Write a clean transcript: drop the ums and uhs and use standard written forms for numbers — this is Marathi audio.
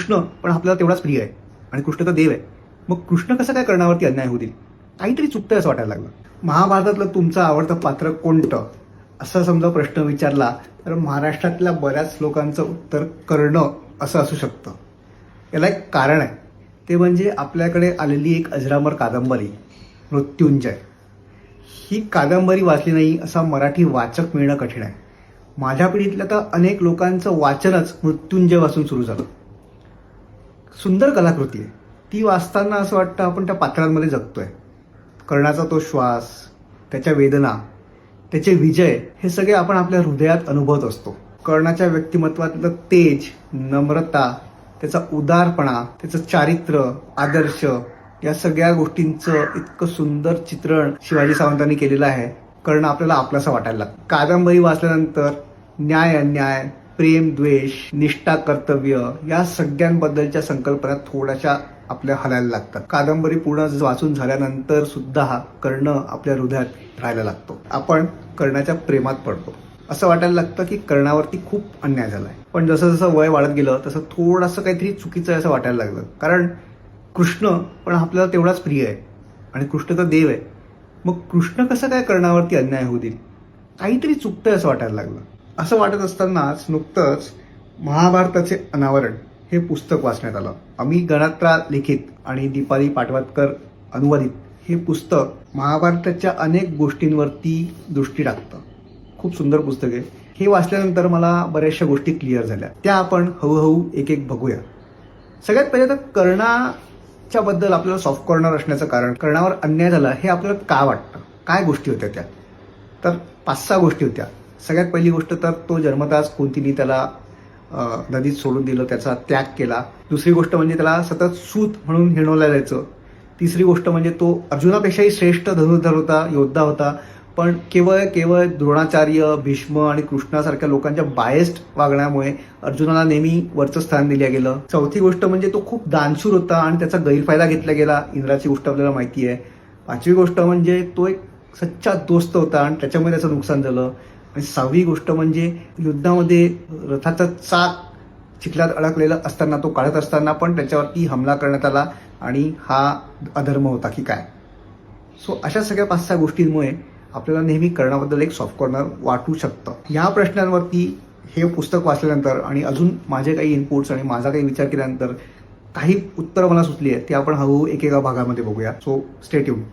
कृष्ण पण आपल्याला तेवढाच प्रिय आहे आणि कृष्ण तर देव आहे. मग कृष्ण कसं काय कर्णावरती अन्याय होऊ देईल? काहीतरी चुकतंय असं वाटायला लागलं. महाभारतातलं तुमचं आवडतं पात्र कोणतं असा समजा प्रश्न विचारला तर महाराष्ट्रातल्या बऱ्याच लोकांचं उत्तर कर्ण असं असू शकतं. याला एक कारण आहे, ते म्हणजे आपल्याकडे आलेली एक अजरामर कादंबरी मृत्युंजय. ही कादंबरी वाचली नाही असा मराठी वाचक मिळणं कठीण आहे. माझ्या पिढीतल्या तर अनेक लोकांचं वाचनच मृत्युंजय वाचून सुरू झालं. सुंदर कलाकृती आहे ती. वाचताना असं वाटतं आपण त्या पात्रांमध्ये जगतोय. कर्णाचा तो श्वास, त्याच्या वेदना, त्याचे विजय हे सगळे आपण आपल्या हृदयात अनुभवत असतो. कर्णाच्या व्यक्तिमत्वातलं तेज, नम्रता, त्याचा उदारपणा, त्याचं चारित्र्य, आदर्श या सगळ्या गोष्टींचं इतकं सुंदर चित्रण शिवाजी सावंतांनी केलेलं आहे. कर्ण आपल्याला आपलासा वाटायला लागतं. कादंबरी वाचल्यानंतर न्याय अन्याय, प्रेम द्वेष, निष्ठा कर्तव्य या सगळ्यांबद्दलच्या संकल्पना थोड्याशा आपल्या हलायला लागतात. कादंबरी पूर्ण वाचून झाल्यानंतर सुद्धा हा कर्ण आपल्या हृदयात राहायला लागतो. आपण कर्णाच्या प्रेमात पडतो. असं वाटायला लागतं की कर्णावरती खूप अन्याय झालाय. पण जसं जसं वय वाढत गेलं तसं थोडंसं काहीतरी चुकीचं आहे असं वाटायला लागलं. कारण कृष्ण पण आपल्याला तेवढाच प्रिय आहे आणि कृष्ण तर देव आहे. मग कृष्ण कसं काय कर्णावरती अन्याय होऊ देईल? काहीतरी चुकतंय असं वाटायला लागलं. असं वाटत असतानाच नुकतंच महाभारताचे अनावरण हे पुस्तक वाचण्यात आलं. अमित गणात्रा लिखित आणि दीपाली पाटवाटकर अनुवादित हे पुस्तक महाभारताच्या अनेक गोष्टींवरती दृष्टी टाकतं. खूप सुंदर पुस्तक आहे. हे वाचल्यानंतर मला बऱ्याचशा गोष्टी क्लिअर झाल्या. त्या आपण हळूहळू एक एक बघूया. सगळ्यात पहिले तर कर्णाच्या बद्दल आपल्याला सॉफ्ट कॉर्नर असण्याचं कारण, कर्णावर अन्याय झाला हे आपल्याला का वाटतं, काय गोष्टी होत्या त्या? तर 5-6 गोष्टी होत्या. सगळ्यात पहिली गोष्ट तर तो जन्मताच कुंतीने त्याला नदीत सोडून दिलं, त्याचा त्याग केला. दुसरी गोष्ट म्हणजे त्याला सतत सूत म्हणून हिणवलं जायचं. तिसरी गोष्ट म्हणजे तो अर्जुनापेक्षाही श्रेष्ठ धनुर्धर होता, योद्धा होता, पण केवळ द्रोणाचार्य, भीष्म आणि कृष्णासारख्या लोकांच्या बायस्ड वागण्यामुळे अर्जुनाला नेहमी वरचं स्थान दिलं गेलं. चौथी गोष्ट म्हणजे तो खूप दानशूर होता आणि त्याचा गैरफायदा घेतला गेला. इंद्राची गोष्ट आपल्याला माहिती आहे. पाचवी गोष्ट म्हणजे तो एक सच्चा दोस्त होता आणि त्याच्यामुळे त्याचं नुकसान झालं. आणि 6वी गोष्ट म्हणजे युद्धामध्ये रथाचा चाक चिखलात अडकलेला असताना, तो काढत असताना पण त्याच्यावरती हमला करण्यात आला आणि हा अधर्म होता की काय? सो अशा सगळ्या 5-6 गोष्टींमुळे आपल्याला नेहमी कर्णाबद्दल एक सॉफ्ट कॉर्नर वाटू शकतं. या प्रश्नांवरती हे पुस्तक वाचल्यानंतर आणि अजून माझे काही इनपुट्स आणि माझा काही विचार केल्यानंतर काही उत्तरं मला सुचली आहेत. ती आपण हळूहळू एकेका भागामध्ये बघूया. So stay tuned.